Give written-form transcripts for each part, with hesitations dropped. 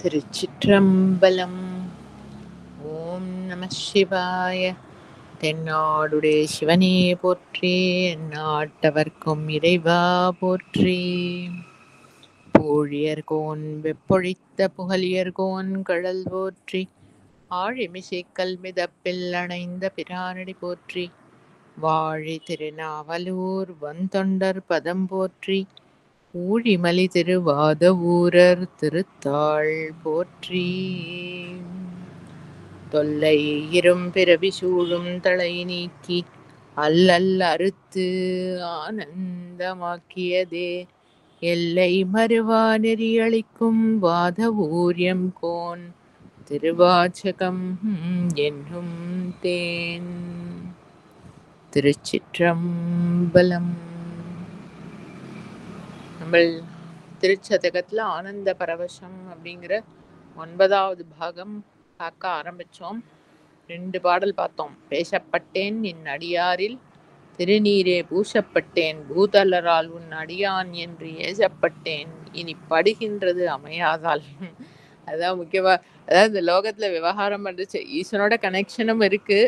திருச்சிற்றம்பலம். ஓம் நம சிவாய. தென்னாடுடைய சிவனே போற்றி, எந்நாட்டவர்க்கும் இறைவா போற்றி. பூழியர்கோன் வெப்பொழித்த புகழியர்கோன் கடல் போற்றி, ஆழிமிசைக்கல் மிதப்பில் அணைந்த பிரானடி போற்றி. வாழி திருநாவலூர் வந்தொண்டர் பதம் போற்றி, ஊழிமலி திருவாத ஊரர் திருத்தாள் போற்றி. தொல்லை இரும்பிறவி சூழும் தலை நீக்கி அல்லல் அறுத்து ஆனந்தமாக்கியதே, எல்லை மறுவா நெறியளிக்கும் வாத ஊரியம் கோன் திருவாச்சகம் என்னும் தேன். திருச்சிற்றம்பலம். நம்ம திருச்சதகத்தில் ஆனந்த பரவசம் அப்படிங்கிற 9வது பாகம் பார்க்க ஆரம்பித்தோம். 2 பாடல் பார்த்தோம். பேசப்பட்டேன் என் அடியாரில் திருநீரே பூசப்பட்டேன், பூதலரால் உன் அடியான் என்று ஏசப்பட்டேன், இனி படுகின்றது அமையாதால். அதுதான் முக்கியமா. அதாவது இந்த லோகத்துல விவகாரம் பண்ணுச்சு, ஈஸ்வனோட கனெக்ஷனும் இருக்கு,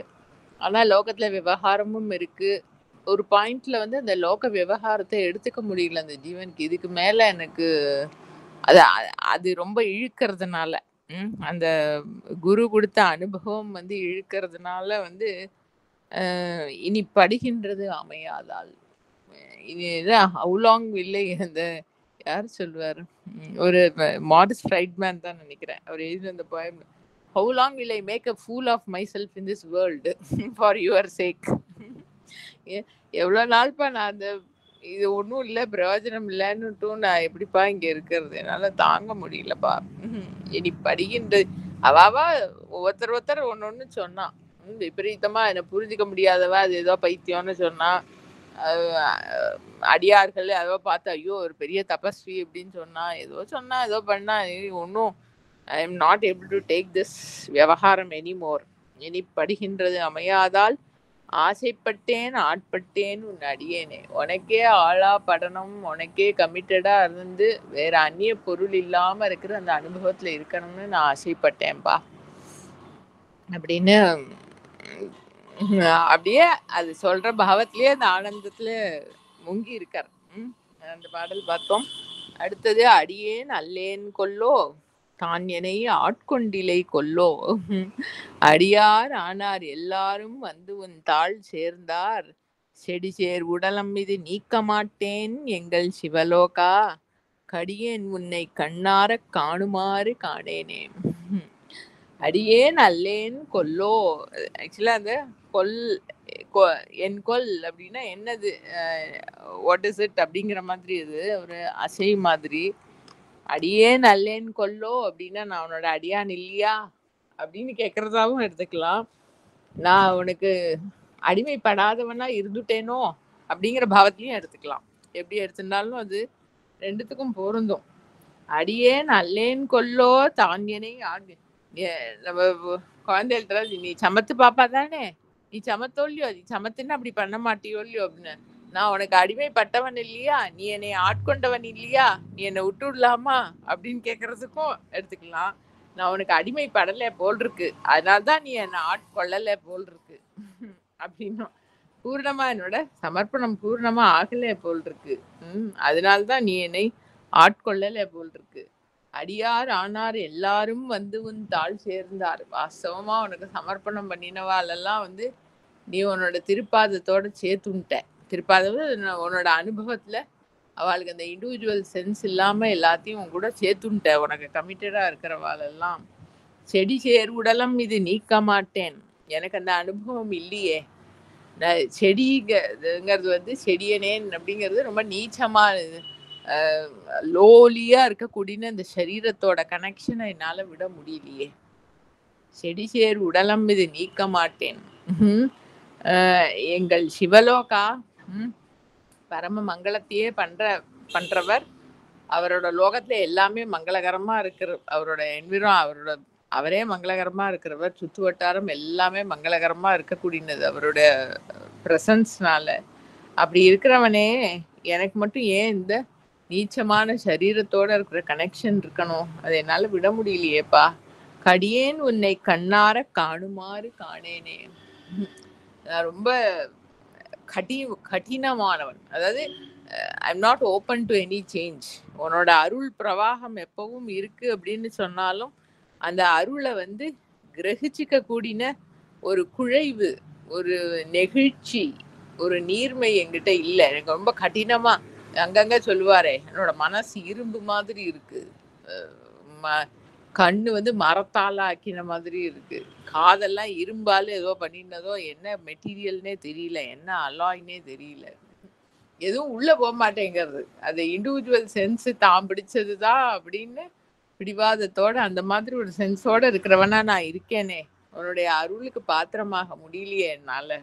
ஆனா லோகத்துல விவகாரமும் இருக்கு. ஒரு பாயிண்ட்ல வந்து அந்த லோக விவகாரத்தை எடுத்துக்க முடியல அந்த ஜீவனுக்கு. இதுக்கு மேல எனக்கு அது ரொம்ப இழுக்கிறதுனால, அந்த குரு கொடுத்த அனுபவம் வந்து இழுக்கிறதுனால வந்து இனி படுகின்றது அமையாதால். இதுதான் ஹவு லாங் இல்லை. அந்த யார் சொல்வார், ஒரு மாரிஸ் ஃப்ரைட்மேன் தான் நினைக்கிறேன், அவர் எழுதின அந்த poem, how long will I make a fool of myself in this world for your sake. எவ்வளோ நாள்ப்பா நான் அந்த இது ஒன்றும் இல்லை பிரயோஜனம் இல்லைன்னுட்டும் நான் எப்படிப்பா இங்கே இருக்கிறது, என்னால் தாங்க முடியலப்பா. இனி படிக்கின்றது அவாவா ஒருத்தர் ஒன்று சொன்னான். விபரீதமா என்னை புரிஞ்சிக்க முடியாதவா அது ஏதோ பைத்தியம்னு சொன்னா. அடியார்கள் அதோ பார்த்து ஐயோ ஒரு பெரிய தபஸ்வி அப்படின்னு சொன்னா, ஏதோ பண்ணா. ஒன்றும் I am not able to take this விவகாரம் எனிமோர். இனி படுகின்றது அமையாதால் ஆசைப்பட்டேன் ஆட்பட்டேன் உன் அடியேனே. உனக்கே ஆளா படணும், உனக்கே கமிட்டடா இருந்து வேற அந்நிய பொருள் இல்லாம இருக்கிற அந்த அனுபவத்துல இருக்கணும்னு நான் ஆசைப்பட்டேன்பா அப்படின்னு அப்படியே அது சொல்ற பாவத்திலேயே அந்த ஆனந்தத்துல முங்கி இருக்கார். அந்த பாடல் பார்த்தோம். அடுத்தது அடியேன் அல்லேன் கொல்லோ தான் என்னை ஆட்கொண்டிலை கொல்லோ, அடியார் ஆனார் எல்லாரும் வந்து உன் தாள் சேர்ந்தார், செடி சேர் உடலம் இது நீக்க மாட்டேன் எங்கள் சிவலோகா, கடியேன் உன்னை கண்ணார காணுமாறு காணேனே. அடியேன் அல்லேன் கொல்லோ, ஆக்சுவலா அந்த என் கொல் அப்படின்னா என்னது, வாட் இஸ் இட் அப்படிங்கிற மாதிரி இது ஒரு அசை மாதிரி. அடியேன் அல்லேன் கொல்லோ அப்படின்னா நான் உன்னோட அடியான் இல்லையா அப்படின்னு கேட்கறதாவும் எடுத்துக்கலாம். நான் உனக்கு அடிமைப்படாதவனா இருந்துட்டேனோ அப்படிங்கிற பாவத்தையும் எடுத்துக்கலாம். எப்படி எடுத்துட்டாலும் அது ரெண்டுத்துக்கும் பொருந்தும். அடியேன் அல்லேன் கொல்லோ தான் என்னை நம்ம குழந்தைகிட்ட நீ சமத்து பாப்பா தானே, நீ சமத்தோ இல்லையோ, நீ சமத்துன்னு அப்படி பண்ண மாட்டியோ இல்லையோ அப்படின்னு. நான் உனக்கு அடிமைப்பட்டவன் இல்லையா, நீ என்னை ஆட்கொண்டவன் இல்லையா, நீ என்னை விட்டு விடலாமா அப்படின்னு கேட்கறதுக்கும் எடுத்துக்கலாம். நான் உனக்கு அடிமைப்படலை போல் இருக்கு, அதனால்தான் நீ என்னை ஆட்கொள்ளலை போல் இருக்கு அப்படின்னும். பூர்ணமா என்னோட சமர்ப்பணம் பூர்ணமா ஆகலை போல் இருக்கு, அதனால்தான் நீ என்னை ஆட்கொள்ளலை போல் இருக்கு. அடியார் ஆனார் எல்லாரும் வந்து உன் தாள் சேர்ந்தார். வாஸ்தவமா உனக்கு சமர்ப்பணம் பண்ணினவாளெல்லாம் வந்து நீ உன்னோட திருப்பாதத்தோட சேர்த்துட்ட. திருப்பாதம் உன்னோட அனுபவத்துல அவளுக்கு அந்த இண்டிவிஜுவல் சென்ஸ் இல்லாம எல்லாத்தையும் உன் கூட சேர்த்துட்ட. உனக்கு கமிட்டடா இருக்கிறவாளெல்லாம் செடி சேர் உடலம் இது நீக்க மாட்டேன். எனக்கு அந்த அனுபவம் இல்லையே. செடிங்கிறது வந்து செடியனேன் அப்படிங்கிறது ரொம்ப நீச்சமா லோலியா இருக்கக்கூடிய அந்த சரீரத்தோட கனெக்ஷனை என்னால விட முடியலையே. செடி சேர் உடலம் இது நீக்க மாட்டேன். எங்கள் சிவலோகா, பரம மங்களத்தையே பண்றவர், அவரோட லோகத்துல எல்லாமே மங்களகரமா இருக்கிற, அவரோட அவரே மங்களகரமா இருக்கிறவர், சுத்து வட்டாரம் எல்லாமே மங்களகரமா இருக்கக்கூடியது அவரோட பிரசன்ஸ்னால. அப்படி இருக்கிறவனே எனக்கு மட்டும் ஏன் இந்த நீச்சமான சரீரத்தோட இருக்கிற கனெக்ஷன் இருக்கணும். அதை என்னால விட முடியலையேப்பா. கடியேன் உன்னை கண்ணார காணுமாறு காணேனே. நான் ரொம்ப கடினமானவன். அதாவது I'm not open to any change. உன்னோட அருள் பிரவாகம் எப்பவும் இருக்கு அப்படின்னு சொன்னாலும் அந்த அருளை வந்து கிரகிச்சிக்க கூடின ஒரு குழைவு, ஒரு நெகிழ்ச்சி, ஒரு நீர்மை என்கிட்ட இல்லை. எனக்கு ரொம்ப கடினமா அங்கங்க சொல்லுவாரே, என்னோட மனசு இரும்பு மாதிரி இருக்கு, கண்ணு வந்து மரத்தால ஆக்கின மாதிரி இருக்கு, காதெல்லாம் இரும்பால ஏதோ பண்ணினதோ, என்ன மெட்டீரியல்னே தெரியல, என்ன அலாய்னே தெரியல, எதுவும் உள்ள போக மாட்டேங்கிறது. அது இண்டிவிஜுவல் சென்ஸ் தான் பிடிச்சதுதான் அப்படின்னு பிடிவாதத்தோட அந்த மாதிரி ஒரு சென்ஸோட இருக்கிறவனா நான் இருக்கேனே. உன்னுடைய அருளுக்கு பாத்திரமாக முடியலையே என்னால.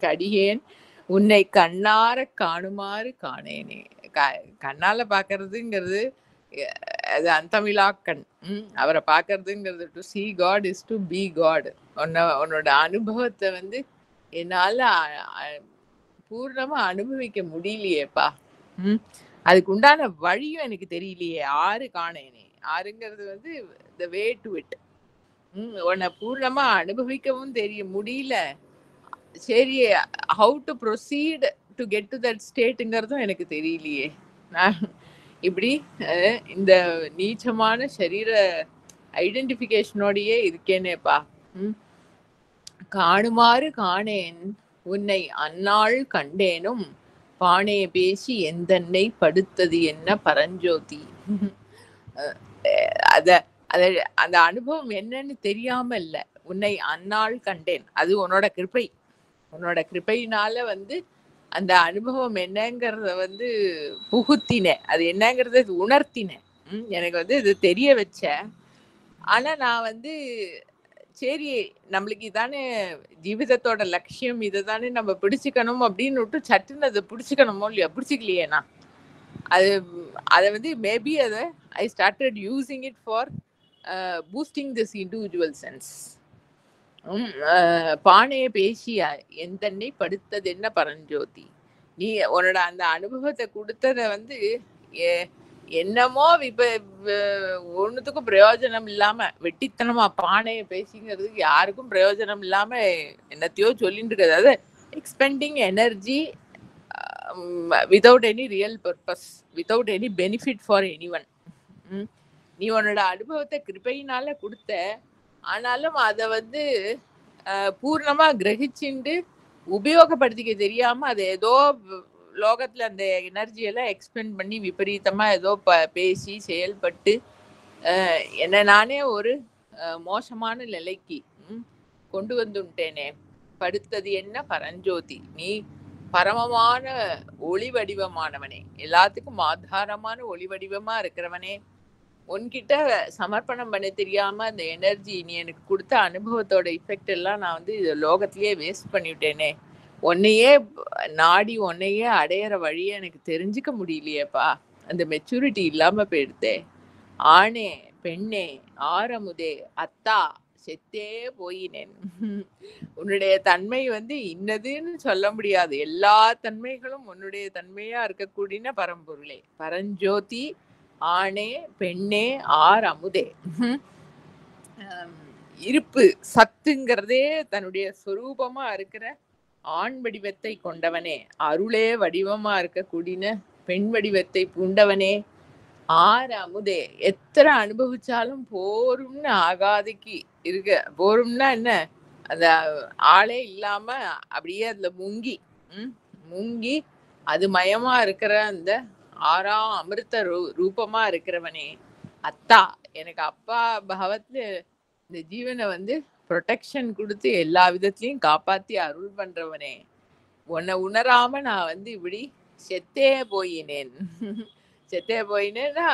கடியேன் உன்னை கண்ணார காணுமாறு காணேனே. கண்ணால பாக்குறதுங்கிறது அது அந்தமிழா கண். அவரை பாக்குறதுங்கிறது to see God is to be God. உன்னோட அனுபவத்தை வந்து என்னால பூர்ணமா அனுபவிக்க முடியலையேப்பா. அதுக்கு உண்டான வழியும் எனக்கு தெரியலையே. ஆறு காணேனே. ஆறுங்கிறது வந்து the way to it. உன்னை பூர்ணமா அனுபவிக்கவும் தெரிய முடியல. சரி, how to proceed to get to that stateங்கிறதும் எனக்கு தெரியலையே. நான் இப்படி இந்த நீச்சமான சரீர ஐடென்டிஃபிகேஷனோடையே இருக்கேனேப்பா. காணுமாறு காணேன் உன்னை அந்நாள் கண்டேனும் பானே பேசி எந்தன்னை படுத்தது என்ன பரஞ்சோதி. அந்த அனுபவம் என்னன்னு தெரியாம இல்ல, உன்னை அந்நாள் கண்டேன். அது உன்னோட கிருபை. உன்னோட கிருபையினால வந்து அந்த அனுபவம் என்னங்கிறத வந்து புகுத்தினேன், அது என்னங்கிறத உணர்த்தினேன். எனக்கு வந்து இது தெரிய வச்ச. ஆனா நான் வந்து சரி, நம்மளுக்கு இதானே ஜீவிதத்தோட லட்சியம், இதை தானே நம்ம பிடிச்சிக்கணும் அப்படின்னு விட்டு சட்டுன்னு அதை பிடிச்சிக்கணுமோ இல்லையா, பிடிச்சிக்கலையேனா. அதை வந்து மேபி அதை I started using it for boosting this individual sense. பானையை பேசியா எந்தன்னை படுத்தது என்ன பரஞ்சோதி. நீ உன்னோட அந்த அனுபவத்தை கொடுத்தத வந்து என்னமோ இப்ப ஒண்ணுத்துக்கும் பிரயோஜனம் இல்லாம வெட்டித்தனமா பானையை பேசிங்கிறதுக்கு யாருக்கும் பிரயோஜனம் இல்லாம என்னத்தையோ சொல்லிட்டு இருக்காது. அதாவது expending energy without any real purpose, without any benefit for anyone. நீ உன்னோட அனுபவத்தை கிருபையினால கொடுத்த, ஆனாலும் அதை வந்து பூர்ணமா கிரகிச்சுண்டு உபயோகப்படுத்திக்க தெரியாம அதை ஏதோ லோகத்துல அந்த எனர்ஜியெல்லாம் எக்ஸ்பெண்ட் பண்ணி விபரீதமா ஏதோ பேசி செயல்பட்டு என்ன நானே ஒரு மோசமான நிலைக்கு கொண்டு வந்துட்டேனே. படுத்தது என்ன பரஞ்சோதி. நீ பரமமான ஒளி வடிவமானவனே, எல்லாத்துக்கும் ஆதாரமான ஒளி வடிவமா இருக்கிறவனே, உன்கிட்ட சமர்ப்பணம் பண்ண தெரியாம அந்த எனர்ஜி நீ எனக்கு கொடுத்த அனுபவத்தோட இஃபெக்ட் எல்லாம் நான் வந்து லோகத்திலேயே வேஸ்ட் பண்ணிவிட்டேனே. உன்னையே நாடி உன்னையே அடையிற வழியை எனக்கு தெரிஞ்சுக்க முடியலையேப்பா. அந்த மெச்சூரிட்டி இல்லாம போயிடுதே. ஆணே பெண்ணே ஆரமுதே அத்தா செத்தே போயினேன். உன்னுடைய தன்மை வந்து இன்னதுன்னு சொல்ல முடியாது. எல்லா தன்மைகளும் உன்னுடைய தன்மையா இருக்கக்கூடிய பரம்பொருளே, பரஞ்சோதி, ஆணே பெண்ணே ஆரமுதே. இருப்பு சத்துங்கிறதே தன்னுடைய சொரூபமா இருக்கிற ஆண் வடிவத்தை கொண்டவனே, அருளே வடிவமா இருக்கக்கூடிய பெண் வடிவத்தை பூண்டவனே, அமுதே. எத்தனை அனுபவிச்சாலும் போரும்னு ஆகாதிக்கு இருக்க. போரும்னா என்ன, அந்த ஆளே இல்லாம அப்படியே அதுல முங்கி அது மயமா இருக்கிற அந்த ஆறாம் அமிர்த ரூபமா இருக்கிறவனே, அத்தா எனக்கு அப்பா பாவத்துல இந்த ஜீவனை வந்து ப்ரொடெக்ஷன் கொடுத்து எல்லா விதத்திலையும் காப்பாத்தி அருள் பண்றவனே, உன்னை உணராம நான் வந்து இப்படி செத்தே போயினேன். செத்தே போயினேன்னா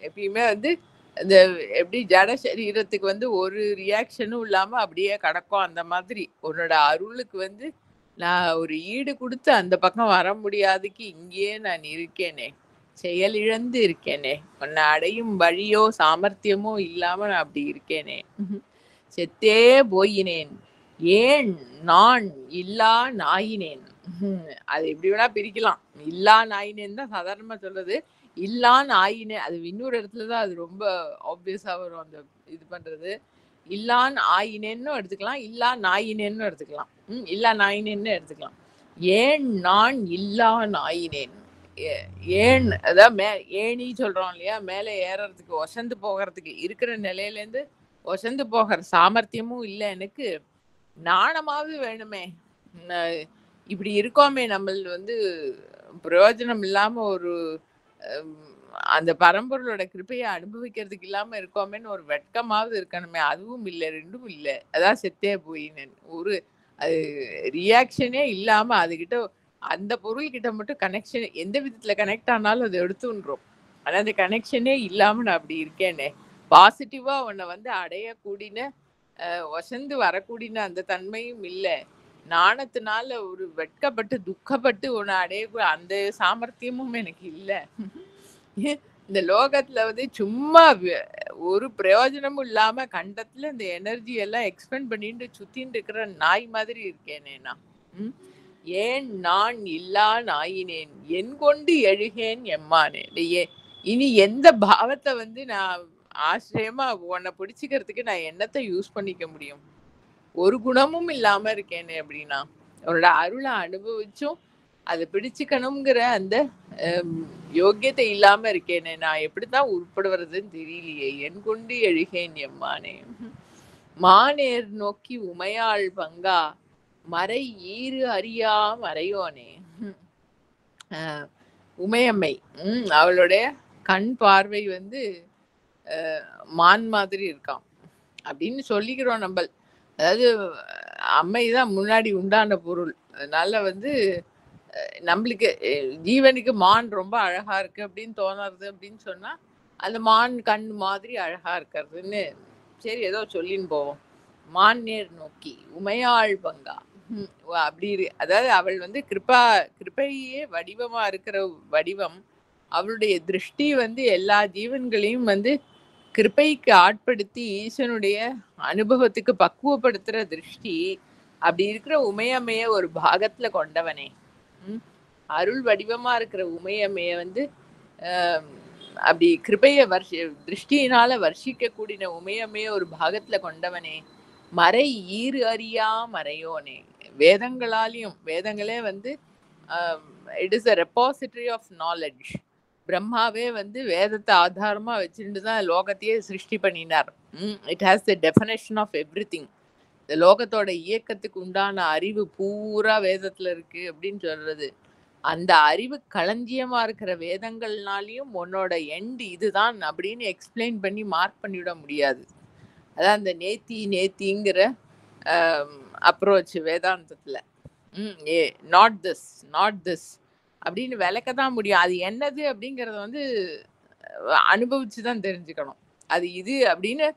எப்பயுமே வந்து இந்த எப்படி ஜட சரீரத்துக்கு வந்து ஒரு ரியாக்ஷனும் இல்லாம அப்படியே கிடக்கும், அந்த மாதிரி உன்னோட அருளுக்கு வந்து நான் ஒரு ஈடு கொடுத்து அந்த பக்கம் வர முடியாதுக்கு இங்கேயே நான் இருக்கேனே, செயல் இழந்து இருக்கேனே, உன்னை அடையும் வழியோ சாமர்த்தியமோ இல்லாம நான் அப்படி இருக்கேனே. செத்தே போயினேன் ஏன் நான் இல்லா நாயினேன். அது எப்படி வேணா பிரிக்கலாம். இல்லா நாயினேன் தான் சாதாரணமா சொல்றது. இல்லான் ஆயினே, அது இன்னொரு இடத்துலதான் அது ரொம்ப ஆப்வியஸா வரும் அந்த இது பண்றது. இல்லான் ஆயினேன்னு எடுத்துக்கலாம், இல்லா நாயினேன்னு எடுத்துக்கலாம். இல்லா நாயினேன்னு எடுத்துக்கலாம். ஏன் நான் இல்லா நாயினேன். ஏன் அதான் ஏணி சொல்றோம் இல்லையா, மேல ஏறறதுக்கு ஒசந்து போகிறதுக்கு இருக்கிற நிலையில இருந்து ஒசந்து போகிற சாமர்த்தியமும் இல்ல எனக்கு. நாணமாவது வேணுமே. இப்படி இருக்கோமே, நம்ம வந்து பிரயோஜனம் இல்லாம ஒரு அந்த பரம்பொருளோட கிருப்பையை அனுபவிக்கிறதுக்கு இல்லாம இருக்கோமேன்னு ஒரு வெட்கமாவது இருக்கணுமே. அதுவும் இல்லை, ரெண்டும் இல்லை. அதான் செத்தே போயினேன். ஒரு அது ரியாக்ஷனே இல்லாம அதுகிட்ட அந்த பொருள் கிட்ட மட்டும் கனெக்ஷன் எந்த விதத்துல கனெக்ட் ஆனாலும் அது எடுத்துன்றோம். ஆனா அந்த கனெக்ஷனே இல்லாம நான் அப்படி இருக்கேனே. பாசிட்டிவா உன்னை வந்து அடையக்கூடின வசந்து வரக்கூடின அந்த தன்மையும் இல்லை. நாணத்தினால ஒரு வெட்கப்பட்டு துக்கப்பட்டு உன்னை அடைய அந்த சாமர்த்தியமும் எனக்கு இல்லை. இந்த லோகத்துல வந்து சும்மா ஒரு பிரயோஜனமும் இல்லாம கண்டத்துல இந்த எனர்ஜி எல்லாம் எக்ஸ்பெண்ட் பண்ணிட்டு சுத்தின்னு இருக்கிற நாய் மாதிரி இருக்கேனே நான். ஏன் நான் இல்லா நாயினேன், என் கொண்டு எழுகேன் எம்மானே. இனி எந்த பாவத்தை வந்து நான் ஆசிரியமா உன்னை பிடிச்சிக்கிறதுக்கு நான் என்னத்தை யூஸ் பண்ணிக்க முடியும்? ஒரு குணமும் இல்லாம இருக்கேனே அப்படின்னா, அவரோட அருளை அனுபவிச்சும் அதை பிடிச்சுக்கணுங்கிற அந்த யோக்கியத்தை இல்லாம இருக்கேனே, நான் எப்படித்தான் உருப்படுவதுன்னு தெரியலையே. என் கொண்டு எழுகேன் எம்மானே. மானேர் நோக்கி உமையாள் பங்கா, மறை ஈறு அறியா மறையோனே. உமையம்மை அவளுடைய கண் பார்வை வந்து மான் மாதிரி இருக்கான் அப்படின்னு சொல்லிக்கிறோம் நம்ம. அதாவது அம்மைதான் முன்னாடி உண்டான பொருள். அதனால வந்து நம்மளுக்கு ஜீவனுக்கு மான் ரொம்ப அழகா இருக்கு அப்படின்னு தோணுறது அப்படின்னு சொன்னா அந்த மான் கண் மாதிரி அழகா இருக்கிறதுன்னு சரி ஏதோ சொல்லின்னு போவோம். மான் நேர் நோக்கி உமையாள் பங்கா அப்படி அதாவது அவள் வந்து கிருப்பையே வடிவமா இருக்கிற வடிவம். அவளுடைய திருஷ்டி வந்து எல்லா ஜீவன்களையும் வந்து கிருப்பைக்கு ஆட்படுத்தி ஈசனுடைய அனுபவத்துக்கு பக்குவப்படுத்துற திருஷ்டி. அப்படி இருக்கிற உமையம்மைய ஒரு பாகத்துல கொண்டவனே, அருள் வடிவமா இருக்கிற உமையம்மைய வந்து அப்படி கிருபைய திருஷ்டியினால வர்ஷிக்க கூடின உமையம்மைய ஒரு பாகத்துல கொண்டவனே, மறை ஈறு அறியா மறையோனே. வேதங்களாலையும் வேதங்களே வந்து it is a repository of knowledge. பிரம்மாவே வந்து வேதத்தை ஆதாரமா வச்சுட்டு தான் லோகத்தையே சிருஷ்டி பண்ணினார். It has the definition of everything. இந்த லோகத்தோட இயக்கத்துக்கு உண்டான அறிவு பூரா வேதத்துல இருக்கு அப்படின்னு சொல்றது. அந்த அறிவு களஞ்சியமா இருக்கிற வேதங்கள்னாலையும் உன்னோட எண்ட் இதுதான் அப்படின்னு எக்ஸ்பிளைன் பண்ணி மார்க் பண்ணிவிட முடியாது. அதான் அந்த நேத்திங்கிற அப்ரோச் வேதாந்தத்துல. நாட் திஸ் அப்படின்னு விளக்க தான் முடியும். அது என்னது அப்படிங்கறத வந்து அனுபவிச்சுதான் தெரிஞ்சுக்கணும். அது இது அப்படின்னு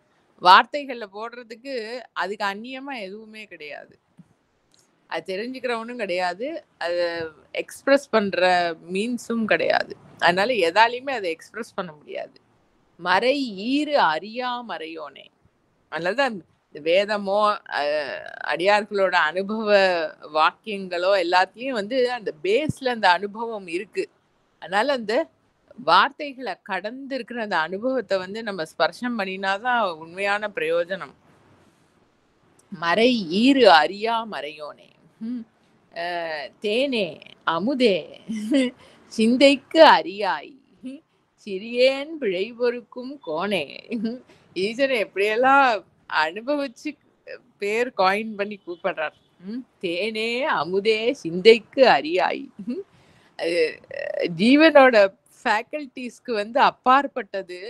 வார்த்தைகள்ல போடுறதுக்கு அதுக்கு அந்நியமா எதுவுமே கிடையாது. அது தெரிஞ்சுக்கிறவனும் கிடையாது, அதை எக்ஸ்பிரஸ் பண்ற மீன்ஸும் கிடையாது. அதனால எதாலையுமே அதை எக்ஸ்பிரஸ் பண்ண முடியாது. மறை ஈறு அறியா மறையோனே. அதனாலதான் வேதமோ அடியார்களோட அனுபவ வாக்கியங்களோ எல்லாத்துலயும் வந்து அந்த பேஸ்ல அந்த அனுபவம் இருக்கு. அதனால அந்த வார்த்தைகளை கடந்து இருக்கிற அந்த அனுபவத்தை வந்து நம்ம ஸ்பர்ஷம் பண்ணினாதான் உண்மையான பிரயோஜனம். மறை ஈறு அறியா மறையோனே. தேனே அமுதே சிந்தைக்கு அறியாய் சிறியேன் பிழை பொறுக்கும் கோனே. ஈஸ்வரன் எப்படியெல்லாம் அனுபவிச்சு பேர் காயின் பண்ணி கூப்பிடுறார். தேனே அமுதே சிந்தைக்கு அறியாய். ஜீவனோட ஃபேக்கல்டிஸ்க்கு வந்து அப்பாற்பட்டது.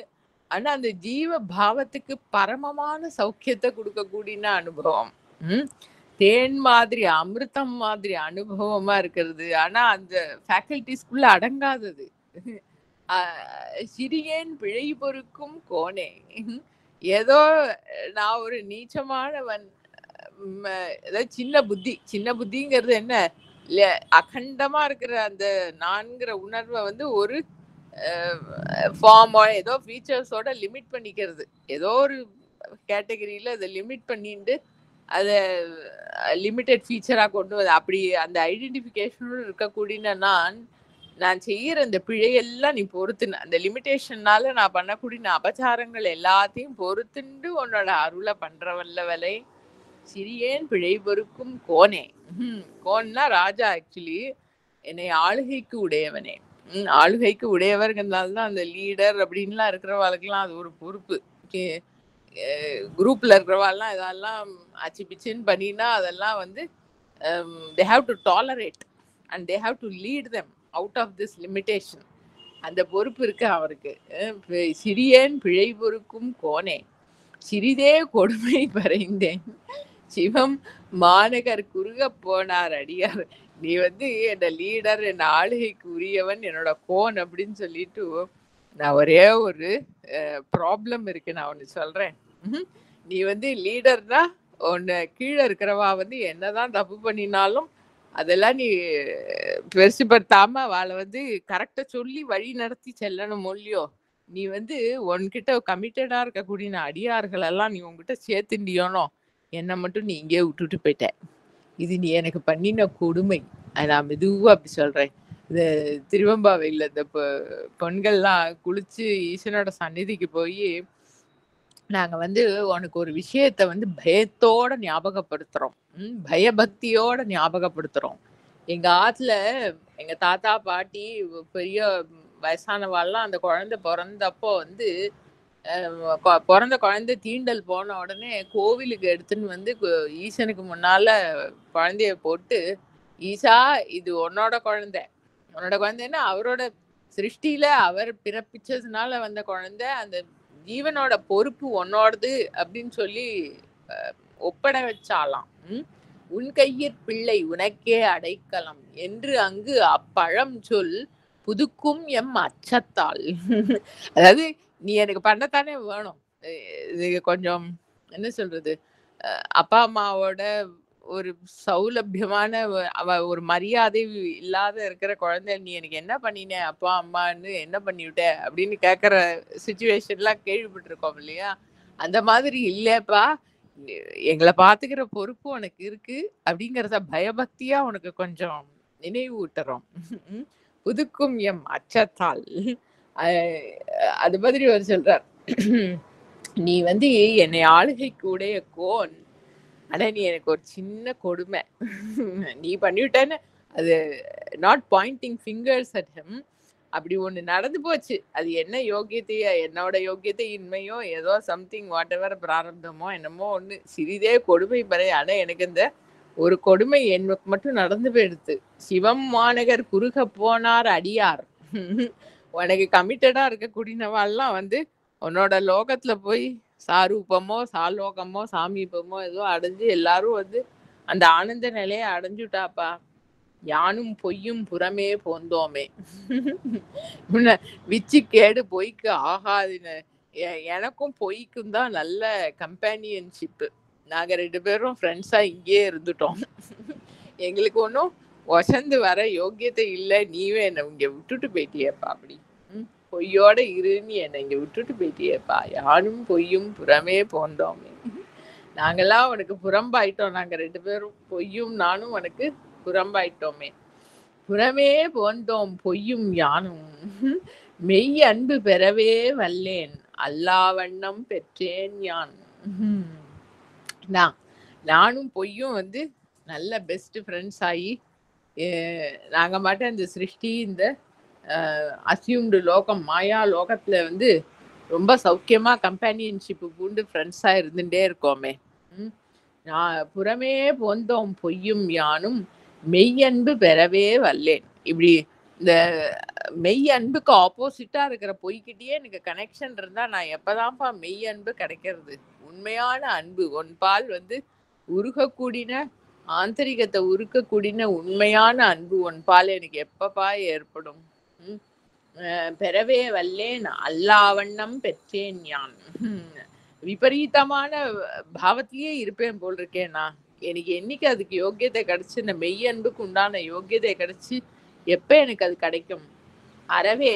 ஆனா அந்த ஜீவ பாவத்துக்கு பரமமான சௌக்கியத்தை கொடுக்கக்கூடிய அனுபவம். தேன் மாதிரி அமிர்தம் மாதிரி அனுபவமா இருக்கிறது. ஆனா அந்த ஃபேக்கல்டிஸ்குள்ள அடங்காதது. சிறியேன் பிழை பொறுக்கும் கோனே. ஏதோ நான் ஒரு நீச்சமானவன், சின்ன புத்திங்கிறது என்ன, அகண்டமா இருக்கிற அந்த நான்கிற உணர்வை வந்து ஒரு ஃபார்மோ ஏதோ ஃபீச்சர்ஸோட லிமிட் பண்ணிக்கிறது. ஏதோ ஒரு கேட்டகரியில அதை லிமிட் பண்ணிட்டு அதை லிமிட்டட் ஃபீச்சரா கொண்டு வந்து அப்படி அந்த ஐடென்டிஃபிகேஷனோடு இருக்கக்கூடிய நான் நான் செய்யற இந்த பிழையெல்லாம் நீ பொறுத்துன அந்த லிமிட்டேஷன்னால நான் பண்ணக்கூடிய அபச்சாரங்கள் எல்லாத்தையும் பொறுத்துண்டு உன்னோட அருளை பண்ற வல்லவலை சிறியேன் பிழை பொறுக்கும் கோனே. கோன்னா ராஜா. ஆக்சுவலி என்னை ஆளுகைக்கு உடையவனே. ஆளுகைக்கு உடையவர்கிறதுனாலதான் அந்த லீடர் அப்படின்லாம் இருக்கிறவாளுக்கெல்லாம் அது ஒரு பொறுப்பு. குரூப்ல இருக்கிறவாள்லாம் இதெல்லாம் அச்சு பிச்சுன்னு பண்ணினா அதெல்லாம் வந்து they have to tolerate and they have to lead them out of this limitation. அந்த பொறுப்பு இருக்கு அவருக்கு. சிறியேன் பிழை பொறுக்கும் கோனே சிறிதே கொடுமை பறைந்தேன் சிவம் மாநகர் குறுக போனார் அடியார். நீ வந்து என்ன லீடர், என்ன ஆளுகைக்கு உரியவன், என்னோட கோன் அப்படின்னு சொல்லிட்டு நான் ஒரே ஒரு ப்ராப்ளம் இருக்கு, நான் ஒன்று சொல்றேன். நீ வந்து லீடர்னா ஒன்று கீழே இருக்கிறவா வந்து என்னதான் தப்பு பண்ணினாலும் அதெல்லாம் நீ பெருசுப்படுத்தாம அவளை வந்து கரெக்டா சொல்லி வழி நடத்தி செல்லணும் இல்லையோ. நீ வந்து உன்கிட்ட கமிட்டடா இருக்கக்கூடிய அடியார்கள் எல்லாம் நீ உன்கிட்ட சேர்த்துண்டியோனோ, என்னை மட்டும் நீ இங்கே விட்டுட்டு போயிட்ட. இது நீ எனக்கு பண்ணின கொடுமை. நான் மெதுவா அப்படி சொல்றேன். இந்த திருவம்பாவையில் இந்த பெண்கள்லாம் குளிச்சு ஈசனோட சந்நிதிக்கு போய் நாங்க வந்து உனக்கு ஒரு விஷயத்த வந்து பயத்தோட ஞாபகப்படுத்துறோம், பயபக்தியோட ஞாபகப்படுத்துறோம். எங்க ஆத்துல எங்க தாத்தா பாட்டி பெரிய வயசானவாள்லாம் அந்த குழந்தை பிறந்தப்போ வந்து பிறந்த குழந்தை தீண்டல் போன உடனே கோவிலுக்கு எடுத்துன்னு வந்து ஈசனுக்கு முன்னால குழந்தைய போட்டு, ஈசா இது உன்னோட குழந்தைன்னா அவரோட சிருஷ்டியில அவர் பிறப்பிச்சதுனால வந்த குழந்தை, அந்த ஜீவனோட பொறுப்பு உன்னோடது அப்படின்னு சொல்லி ஒப்படை வச்சாலாம். உன் கையிற் பிள்ளை உனக்கே அடைக்கலம் என்று அங்கு அப்பழம் சொல் புதுக்கும் எம் அச்சத்தால். அதாவது நீ எனக்கு பண்ணத்தானே வேணும். இது கொஞ்சம் என்ன சொல்றது, அப்பா அம்மாவோட ஒரு சௌலபியமான ஒரு மரியாதை இல்லாத இருக்கிற குழந்தை நீ எனக்கு என்ன பண்ணின அப்பா அம்மான்னு என்ன பண்ணிவிட்ட அப்படின்னு கேட்கற சுச்சுவேஷன்லாம் கேள்விப்பட்டிருக்கோம் இல்லையா. அந்த மாதிரி இல்லப்பா, எங்களை பாத்துக்கிற பொறுப்பு உனக்கு இருக்கு அப்படிங்கிறத பயபக்தியா உனக்கு கொஞ்சம் நினைவு ஊட்டுறோம். புதுக்கும் எம் அச்சத்தால். அது மாதிரி அவர் சொல்றார், நீ வந்து என்னை ஆளுகைக்கு உடைய கோன், ஆனா நீ எனக்கு ஒரு சின்ன கொடுமை நீ பண்ணிவிட்டேன்னு. அது not pointing fingers at him, அப்படி ஒண்ணு நடந்து போச்சு. அது என்ன யோகியத்தையோ என்னோட யோகியத்தை இன்மையோ ஏதோ சம்திங் வாட் எவர் பிராரப்தமோ என்னமோ ஒண்ணு சிறிதே கொடுமை பறை. ஆனா எனக்கு இந்த ஒரு கொடுமை எனக்கு மட்டும் நடந்து போயிடுது. சிவம் மாநகர் குறுக போனார் அடியார். உனக்கு கமிட்டடா இருக்கக்கூடியவாள்லாம் வந்து உன்னோட லோகத்துல போய் சாரூபமோ சாலோகமோ சாமீபமோ ஏதோ அடைஞ்சு எல்லாரும் வந்து அந்த ஆனந்த நிலையை அடைஞ்சுட்டாப்பா. யானும் பொய்யும் புறமே போந்தோமே. விச்சு கேடு பொய்க்கு ஆகாதுன்னு. எனக்கும் பொய்க்கும் தான் நல்ல கம்பேனியன்ஷிப்பு. நாங்க 2 பேரும் ஃப்ரெண்ட்ஸா இங்கேயே இருந்துட்டோம். எங்களுக்கு ஒன்றும் வசந்து வர யோக்கியத்தை இல்லை, நீவே என்னை இங்க விட்டுட்டு போயிட்டியப்பா. அப்படி பொய்யோட இருன்னு என்னை இங்க விட்டுட்டு போயிட்டியப்பா. யானும் பொய்யும் புறமே போந்தோமே. நாங்கெல்லாம் உனக்கு புறம்பாயிட்டோம். நாங்க 2 பேரும் பொய்யும் நானும் உனக்கு புறம்பாயிட்டோமே. புறமே போந்தோம் பொய்யும் யானும் மெய் அன்பு பெறவே வல்லேன் அல்லாவண்ணம் பெற்றேன் யான். நானும் பொய்யும் வந்து நல்ல பெஸ்ட் ஃப்ரெண்ட்ஸ் ஆகி நாங்க மட்டும் இந்த சிருஷ்டி இந்த அசியூம்டு லோகம் மாயா லோகத்துல வந்து ரொம்ப சௌக்கியமா கம்பேனியன்ஷிப்பு பூண்டு ஃப்ரெண்ட்ஸா இருந்துட்டே இருக்கோமே. நான் புறமே போந்தோம் பொய்யும் யானும் மெய்யன்பு பெறவே வல்லேன். இப்படி இந்த மெய் அன்புக்கு ஆப்போசிட்டா இருக்கிற பொய்கிட்டயே எனக்கு கனெக்ஷன் இருந்தா நான் எப்பதான்ப்பா மெய் அன்பு கிடைக்கிறது? உண்மையான அன்பு ஒன்பால் வந்து உருகக்கூடின ஆந்தரிகத்தை உருக்கக்கூடின உண்மையான அன்பு ஒன்பால் எனக்கு எப்பப்பா ஏற்படும்? பெறவே வல்லேன் அல்லாவண்ணம் பெற்றேன் யான். விபரீதமான பாவத்திலேயே இருப்பேன் போல் இருக்கேன்னா. எனக்கு என்னைக்கு அதுக்கு யோக்கியத்தை கிடைச்சு, இந்த மெய் அன்புக்கு உண்டான யோக்கியத்தை கிடைச்சு எப்ப எனக்கு அது கிடைக்கும்? அறவே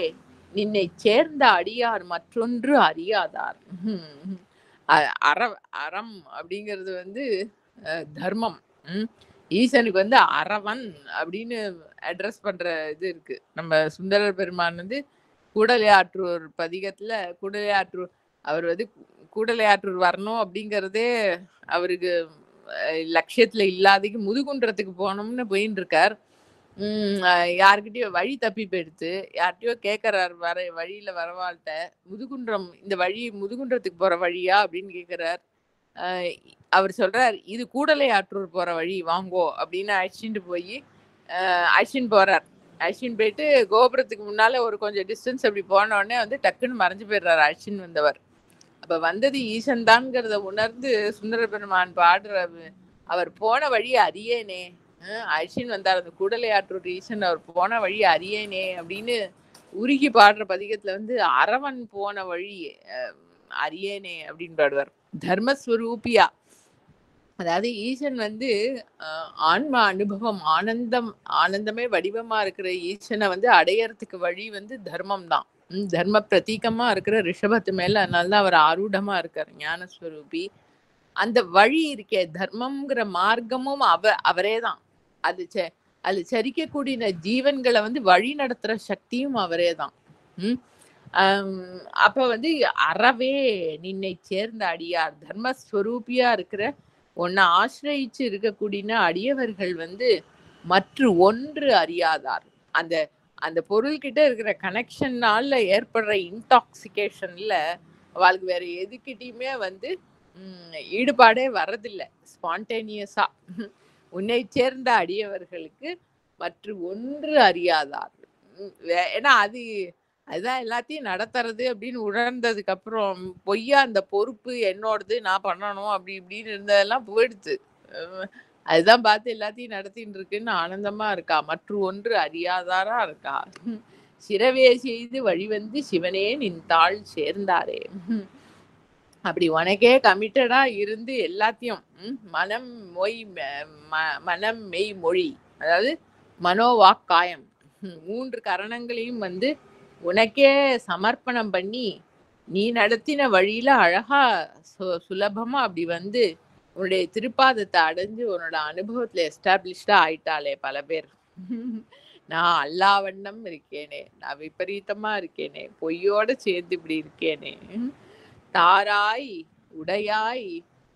நின்னை சேர்ந்த அடியார் மற்றொன்று அறியாதார். அறம் அப்படிங்கிறது வந்து தர்மம். ஈசனுக்கு வந்து அரவன் அப்படின்னு அட்ரஸ் பண்ற இது இருக்கு. நம்ம சுந்தரர் பெருமான் வந்து கூடலையாற்றூர் பதிகத்துல கூடலையாற்றூர் அவர் வந்து கூடலையாற்றூர் வரணும் அப்படிங்கறதே அவருக்கு லட்சியத்துல இல்லாதக்கு முதுகுன்றத்துக்கு போகணும்னு போயின்னு இருக்கார். யாருக்கிட்டயோ வழி தப்பி போயிடுத்து, யார்கிட்டயோ கேட்கறாரு வழியில வரவாள்கிட்ட, முதுகுன்றம் இந்த வழி முதுகுன்றத்துக்கு போற வழியா அப்படின்னு கேட்கிறார். அவர் சொல்றார், இது கூடலையாற்றூர் போற வழி வாங்கோ அப்படின்னு அழைச்சிட்டு போய் அழைச்சின்னு போறார். அழைச்சின்னு போயிட்டு கோபுரத்துக்கு முன்னால ஒரு கொஞ்சம் டிஸ்டன்ஸ் அப்படி போன உடனே வந்து டக்குன்னு மறைஞ்சு போயிடுறாரு அழைச்சின்னு வந்தவர். அப்ப வந்தது ஈசன் தான்ங்கிறத உணர்ந்து சுந்தர பெருமான் பாடுற, அவர் போன வழி அறியேனே, அழிச்சின்னு வந்தார் அந்த கூடலையாற்றூர் ஈசன் அவர் போன வழி அறியேனே அப்படின்னு உருகி பாடுற பதிகத்துல வந்து அரவன் போன வழி அறியேனே அப்படின்னு பாடுவார். தர்மஸ்வரூபியா, அதாவது ஈசன் வந்து ஆன்ம அனுபவம், ஆனந்தமே வடிவமா இருக்கிற ஈசனை வந்து அடையறதுக்கு வழி வந்து தர்மம் தான். தர்ம பிரதீகமா இருக்கிற ரிஷபத்து மேல, அதனாலதான் அவர் ஆரூடமா இருக்காரு ஞானஸ்வரூபி. அந்த வழி இருக்கே தர்மம்ங்கிற மார்க்கமும் அவரே தான். அது சரிக்கக்கூடிய ஜீவன்களை வந்து வழி நடத்துற சக்தியும் அவரே தான். அப்ப வந்து அறவே நின்னை சேர்ந்த அடியார், தர்மஸ்வரூபியா இருக்கிற உன்னை ஆசிரியிச்சு இருக்கக்கூடிய அடியவர்கள் வந்து மற்ற ஒன்று அறியாதார். அந்த அந்த பொருள்கிட்ட இருக்கிற கனெக்ஷன்னால ஏற்படுற இன்டாக்சிகேஷன்ல அவளுக்கு வேற எதுக்கிட்டையுமே வந்து ஈடுபாடே வர்றதில்லை. ஸ்பான்டேனியஸா உன்னை சேர்ந்த அடியவர்களுக்கு மற்ற ஒன்று அறியாதார். ஏன்னா அதுதான் எல்லாத்தையும் நடத்துறது அப்படின்னு உணர்ந்ததுக்கு அப்புறம் பொய்யா அந்த பொறுப்பு என்னோடது, நான் பண்ணணும் அப்படி இப்படின்னு இருந்ததெல்லாம் போயிடுச்சு. அதுதான் பார்த்து எல்லாத்தையும் நடத்தின்னு இருக்குன்னு ஆனந்தமா இருக்கா. மற்ற ஒன்று அறியாதாரா இருக்கா. சிரவே செய்து வழிவந்து சிவனே நின் தாள் சேர்ந்தாரே. அப்படி உனக்கே கமிட்டடா இருந்து எல்லாத்தையும் மனம் மெய் மொழி, அதாவது மனோவாக்காயம் 3 கரணங்களையும் வந்து உனக்கே சமர்ப்பணம் பண்ணி நீ நடத்தின வழியில அழகா சுலபமா அப்படி வந்து உன்னுடைய திருப்பாதத்தை அடைஞ்சு உன்னோட அனுபவத்துல எஸ்டாப்ளிஷ்டா ஆயிட்டாளே பல பேர். நான் அல்லாவண்ணம் இருக்கேனே, நான் விபரீதமா இருக்கேனே, பொய்யோட சேர்ந்து இப்படி இருக்கேனே, தாராய் உடையாய்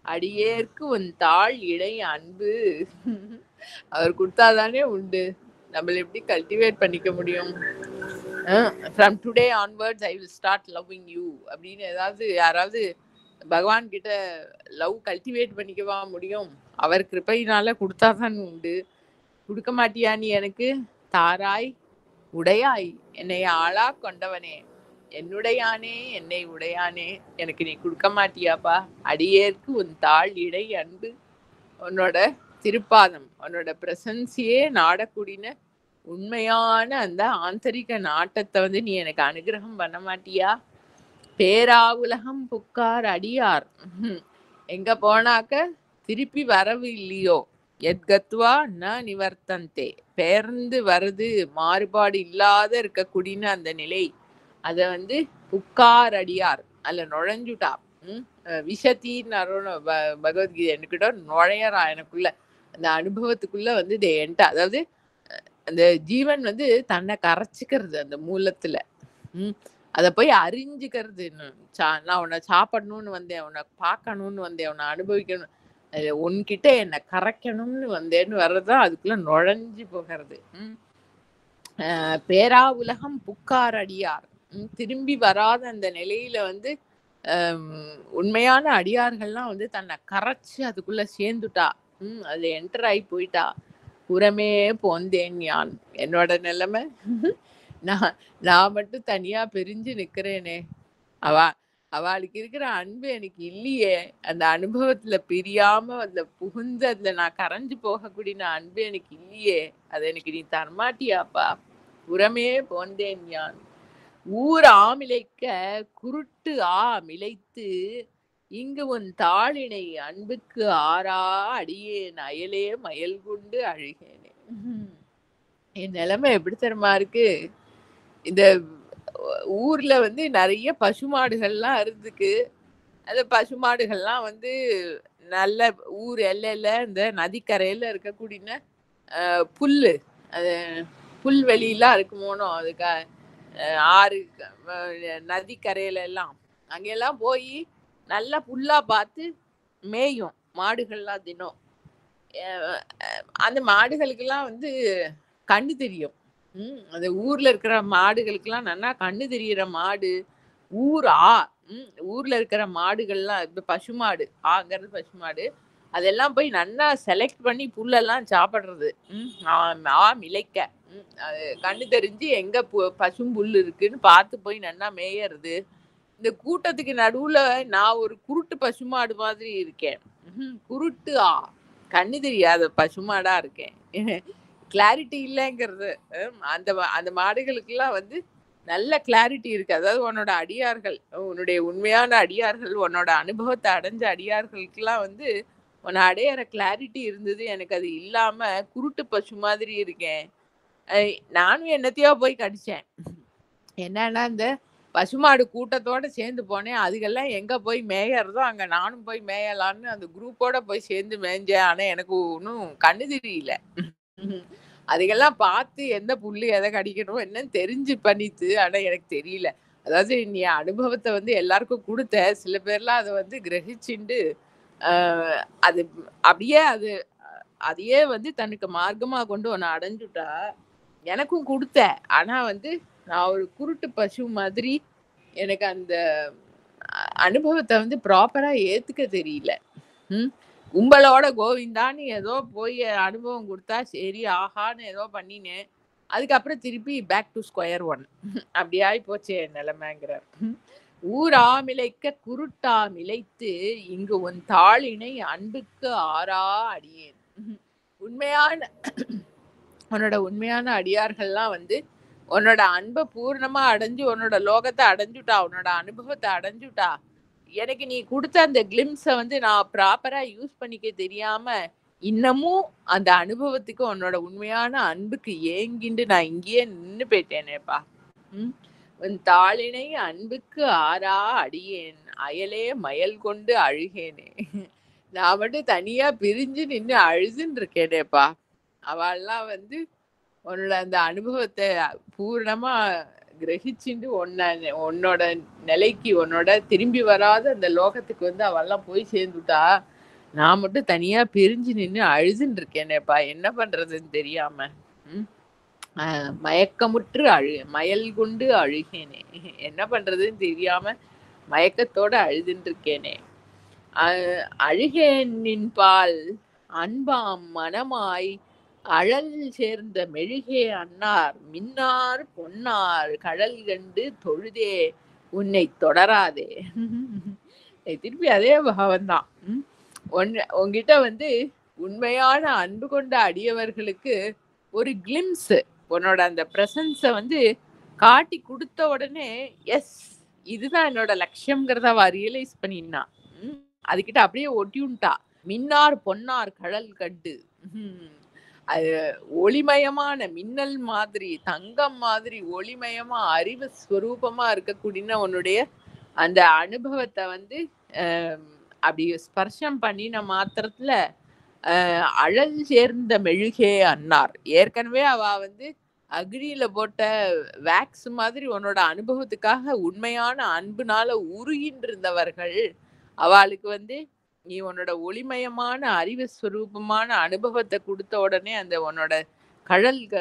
அடியேற்கு உன் தாழ் இடை அன்பு. அவர் கொடுத்தாதானே உண்டு, நம்மள எப்படி கல்டிவேட் பண்ணிக்க முடியும்? From today onwards I will start loving you அப்படின்னு ஏதாவது யாராவது பகவான் கிட்ட லவ் கல்டிவேட் பண்ணிக்கவா முடியும்? அவர் கிருபையினால கொடுத்தாதான் உண்டு. கொடுக்க மாட்டியா நீ எனக்கு? தாராய் உடையாய் என்னை ஆளா கொண்டவனே, என்னுடையானே என்னை உடையானே, எனக்கு நீ கொடுக்க மாட்டியாப்பா? அடியேற்கு உன் தாழ் இடை அன்பு, உன்னோட திருப்பாதம், உன்னோட பிரசன்ஸையே நாடக்கூடின உண்மையான அந்த ஆந்தரிக நாட்டத்தை வந்து நீ எனக்கு அனுகிரகம் பண்ண மாட்டியா? பேராவுலகம் புக்கார் அடியார், எங்க போனாக்க திருப்பி வரவு இல்லையோ, எத்கத்வா ந நிவர்த்தந்தே, பெயர்ந்து வருது மாறுபாடு இல்லாத இருக்கக்கூடிய அந்த நிலை, அத வந்து புக்கார் அடியார் அல்ல நுழைஞ்சுட்டா. விஷத்தின்னு பகவத்கீதை என்கிட்ட நுழையறா எனக்குள்ள, அந்த அனுபவத்துக்குள்ள வந்து அதாவது அந்த ஜீவன் வந்து தன்னை கரைச்சிக்கிறது அந்த மூலத்துல. அத போய் அறிஞ்சுக்கிறது. நான் உன்னை சாப்பிடணும்னு வந்தேன், உன்னை பார்க்கணும்னு வந்தேன், உன்னை அனுபவிக்கணும், உன்கிட்ட என்னை கரைக்கணும்னு வந்தேன்னு வர்றதுதான் அதுக்குள்ள நுழைஞ்சு போகிறது. பேரா உலகம் புக்கார் அடியார், திரும்பி வராத அந்த நிலையில வந்து உண்மையான அடியார்கள்லாம் வந்து தன்னை கரைச்சு அதுக்குள்ள சேர்ந்துட்டா, அது என்டர் ஆகி போயிட்டா. புறமே போந்தேன் யான், என்னோட நிலைமை நான் மட்டும் தனியா பிரிஞ்சு நிக்கிறேனே, அவளுக்கு இருக்கிற அன்பு எனக்கு இல்லையே, அந்த அனுபவத்துல பிரியாம அதுல புகுந்து அதுல நான் கரைஞ்சு போகக்கூடிய அன்பு எனக்கு இல்லையே, அது எனக்கு நீ தரமாட்டியாப்பா? புறமே போந்தேன் யான், ஊர் ஆமிலைக்க குருட்டு மிளைத்து இங்கு உன் தாளினை அன்புக்கு ஆறா அடியேன் அயலே மயல் கொண்டு அழுகேனே. என் நிலைமை எப்படி தெரியுமா இருக்கு? இந்த ஊர்ல வந்து நிறைய பசுமாடுகள்லாம் இருக்கு. அது பசுமாடுகள்லாம் வந்து நல்ல ஊர் எல்லையில இந்த நதிக்கரையில இருக்கக்கூடிய புல்லு, அது புல்வெளியெல்லாம் இருக்குமோனோ அதுக்கு ஆறு நதிக்கரையில எல்லாம் அங்கெல்லாம் போய் நல்லா புல்லா பார்த்து மேயும் மாடுகள்லாம் தினம். அந்த மாடுகளுக்கெல்லாம் வந்து கண்ணு தெரியும். அந்த ஊர்ல இருக்கிற மாடுகளுக்கெல்லாம் நல்லா கண்ணு தெரியிற மாடு, ஊர் ஆ ஊர்ல இருக்கிற மாடுகள்லாம் இப்ப பசுமாடு, ஆங்கிறது பசுமாடு. அதெல்லாம் போய் நல்லா செலக்ட் பண்ணி புல்லெல்லாம் சாப்பிடுறது. மிளைக்க. அது கண்ணு தெரிஞ்சு எங்க பசும்புல் இருக்குன்னு பார்த்து போய் நல்லா மேயறது. இந்த கூட்டத்துக்கு நடுவுல நான் ஒரு குருட்டு பசுமாடு மாதிரி இருக்கேன். குருட்டு கண்ணு தெரியாத பசுமாடா இருக்கேன். கிளாரிட்டி இல்லைங்கிறது. அந்த அந்த மாடுகளுக்கெல்லாம் வந்து நல்ல கிளாரிட்டி இருக்கு. அதாவது உன்னோட அடியார்கள், உன்னுடைய உண்மையான அடியார்கள், உன்னோட அனுபவத்தை அடைஞ்ச அடியார்களுக்கெல்லாம் வந்து உன்னை அடையிற கிளாரிட்டி இருந்தது. எனக்கு அது இல்லாம குருட்டு பசு மாதிரி இருக்கேன். நானும் என்னத்தையோ போய் கடிச்சேன். என்னன்னா இந்த பசுமாடு கூட்டத்தோட சேர்ந்து போனேன். அதுக்கெல்லாம் எங்க போய் மேயறதோ அங்க நானும் போய் மேயலான்னு அந்த குரூப்போட போய் சேர்ந்து மேய்ஞ்சேன். ஆனா எனக்கு ஒன்றும் கண்ணு தெரியல. அதுக்கெல்லாம் பார்த்து எந்த புல்லு எதை கடிக்கணும் என்னன்னு தெரிஞ்சு பண்ணித்து. ஆனா எனக்கு தெரியல. அதாவது நீ அனுபவத்தை வந்து எல்லாருக்கும் கொடுத்த, சில பேர்லாம் அதை வந்து கிரகிச்சுண்டு அது அப்படியே அதையே வந்து தனக்கு மார்க்கமா கொண்டு உன்னை அடைஞ்சுட்டா. எனக்கும் கொடுத்த, ஆனா வந்து நான் ஒரு குருட்டு பசு மாதிரி எனக்கு அந்த அனுபவத்தை வந்து ப்ராப்பரா ஏத்துக்க தெரியல. கும்பலோட கோவிந்தான்னு ஏதோ போய் அனுபவம் கொடுத்தா சரி ஆஹான்னு ஏதோ பண்ணினேன். அதுக்கப்புறம் திருப்பி பேக் டு ஸ்கொயர் ஒன். அப்படி ஆகி போச்சு என் நிலைமைங்கிறார். ஊரா மிளைக்க குருட்டா மிளைத்து இங்கு உன் தாளினை அன்புக்கு ஆறா அடியேன். உண்மையான உன்னோட உண்மையான அடியார்கள்லாம் வந்து உன்னோட அன்பை பூர்ணமா அடைஞ்சு உன்னோட லோகத்தை அடைஞ்சுட்டா, உன்னோட அனுபவத்தை அடைஞ்சுட்டா. எனக்கு நீ கொடுத்த அந்த கிளிம்ஸை வந்து நான் ப்ராப்பரா யூஸ் பண்ணிக்க தெரியாம இன்னமும் அந்த அனுபவத்துக்கு உன்னோட உண்மையான அன்புக்கு ஏங்கிண்டு நான் இங்கேயே நின்று போயிட்டேனேப்பா. உன் தாளினை அன்புக்கு ஆறா அடியேன் அயலே மயல் கொண்டு அழுகேனே. நான் மட்டும் தனியா பிரிஞ்சு நின்று அழுதுன்னு இருக்கேனேப்பா. அவள்லாம் வந்து உன்னோட அந்த அனுபவத்தை பூர்ணமா கிரகிச்சுண்டு உன்னோட நிலைக்கு உன்னோட திரும்பி வராத அந்த லோகத்துக்கு வந்து அவெல்லாம் போய் சேர்ந்துட்டா. நான் மட்டும் தனியா பிரிஞ்சு நின்று அழுதுன்னு இருக்கேனேப்பா. என்ன பண்றதுன்னு தெரியாம மயக்கமுற்று மயல் கொண்டு அழுகேனே. என்ன பண்றதுன்னு தெரியாம மயக்கத்தோட அழுதுன்னு இருக்கேனே. அழுகேனின் பால் அன்பாம் மனமாய் அழல் சேர்ந்த மெழுகே அன்னார் மின்னார் பொன்னார் கடல் கண்டு தொழுதே உன்னை தொடராதே. திருப்பி அதே பாவம்தான். உன்கிட்ட வந்து உண்மையான அன்பு கொண்ட அடியவர்களுக்கு ஒரு கிளிம்ஸ், உன்னோட அந்த பிரசன்ஸை வந்து காட்டி கொடுத்த உடனே எஸ் இதுதான் என்னோட லட்சியம்ங்கிறத அவ ரியலைஸ் பண்ணினா. அதுகிட்ட அப்படியே ஒட்டியுண்டா. மின்னார் பொன்னார் கடல் கண்டு. அது ஒளிமயமான மின்னல் மாதிரி, தங்கம் மாதிரி ஒளிமயமா அறிவு ஸ்வரூபமா இருக்கக்கூடிய உன்னுடைய அந்த அனுபவத்தை வந்து அப்படி ஸ்பர்ஷம் பண்ணின மாத்திரத்துல அழல் சேர்ந்த மெழுகே அன்னார். ஏற்கனவே அவ வந்து அக்னியில போட்ட வேக்ஸ் மாதிரி உன்னோட அனுபவத்துக்காக உண்மையான அன்புனால உருகின்று இருந்தவர்கள் அவளுக்கு வந்து நீ உன்னோட ஒளிமயமான அறிவு ஸ்வரூபமான அனுபவத்தை கொடுத்த உடனே அந்த உன்னோட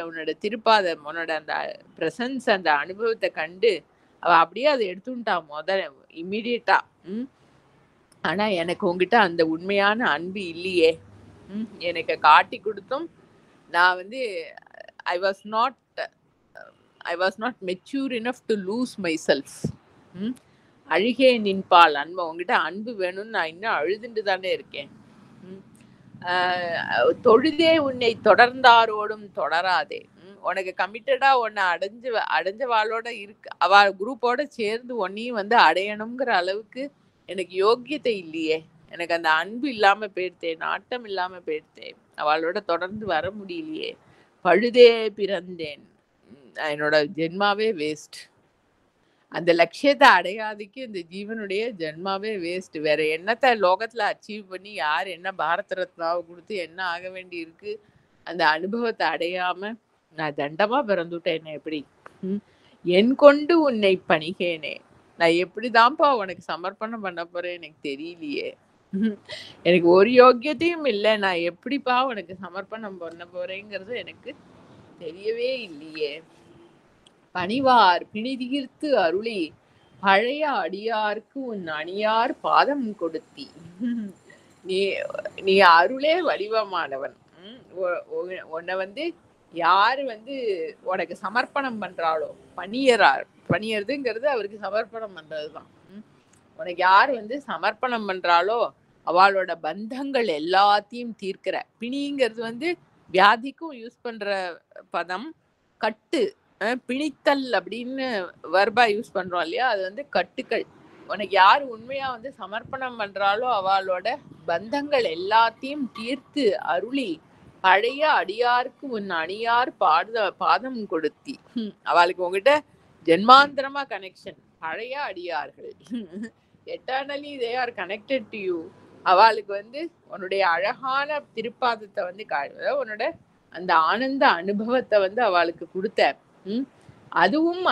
உன்னோட திருப்பாதம், உன்னோட அந்த பிரசன்ஸ், அந்த அனுபவத்தை கண்டு அவ அப்படியே அதை எடுத்துட்டா இம்மிடியட்டா. ஆனா எனக்கு உங்ககிட்ட அந்த உண்மையான அன்பு இல்லையே. எனக்கு காட்டி கொடுத்தும் நான் வந்து I was not mature enough to lose myself. அழுகே நின்பால் அன்பு, உங்ககிட்ட அன்பு வேணும்னு நான் இன்னும் அழுதுண்டு தானே இருக்கேன். தொழுதே உன்னை தொடர்ந்தாரோடும் தொடராதே. உனக்கு கமிட்டடா உன்னை அடைஞ்சவாளோட இருக்கு, அவ குரூப்போட சேர்ந்து உன்னையும் வந்து அடையணுங்கிற அளவுக்கு எனக்கு யோக்கியத்தை இல்லையே. எனக்கு அந்த அன்பு இல்லாம போயிடுத்தேன், நாட்டம் இல்லாம போயிடுத்தேன், அவளோட தொடர்ந்து வர முடியலையே. பழுதே பிறந்தேன், என்னோட ஜென்மாவே வேஸ்ட். அந்த லட்சியத்தை அடையாதுக்கு இந்த ஜீவனுடைய ஜென்மாவே வேஸ்ட். வேற என்னத்த லோகத்துல அச்சீவ் பண்ணி யார் என்ன பாரத ரத்னாவை கொடுத்து என்ன ஆக வேண்டி இருக்கு? அந்த அனுபவத்தை அடையாம நான் தண்டமா பிறந்துட்டேன் எப்படி? என் கொண்டு உன்னை பணிகேனே, நான் எப்படிதான்ப்பா உனக்கு சமர்ப்பணம் பண்ண போறேன் எனக்கு தெரியலையே. எனக்கு ஒரு யோக்கியத்தையும் இல்லை, நான் எப்படிப்பா உனக்கு சமர்ப்பணம் பண்ண போறேங்கிறது எனக்கு தெரியவே இல்லையே. பணிவார் பிணிதீர்த்து அருளி பழைய அடியார்க்கு உன் அணியார் பாதம் கொடுத்தி. நீ நீ அருளே வடிவமானவன். உன்னை வந்து யாரு வந்து உனக்கு சமர்ப்பணம் பண்றாளோ, பணியறதுங்கிறது அவருக்கு சமர்ப்பணம் பண்றதுதான். உனக்கு யார் வந்து சமர்ப்பணம் பண்றாளோ அவளோட பந்தங்கள் எல்லாத்தையும் தீர்க்கிற. பிணிங்கிறது வந்து வியாதிக்கும் யூஸ் பண்ற பதம். கட்டு பிணித்தல் அப்படின்னு வர்பா யூஸ் பண்றோம் இல்லையா, அது வந்து கட்டுக்கள். உனக்கு யார் உண்மையா வந்து சமர்ப்பணம் பண்றாளோ அவளோட பந்தங்கள் எல்லாத்தையும் தீர்த்து அருளி பழைய அடியாருக்கு உன் அணியார் பாதம் கொடுத்தி. அவளுக்கு உங்ககிட்ட ஜென்மாந்திரமா கனெக்ஷன். பழைய அடியார்கள் eternally they are connected to you. அவளுக்கு வந்து உன்னுடைய அழகான திருப்பாதத்தை வந்து உன்னோட அந்த ஆனந்த அனுபவத்தை வந்து அவளுக்கு கொடுத்த. அதுவும்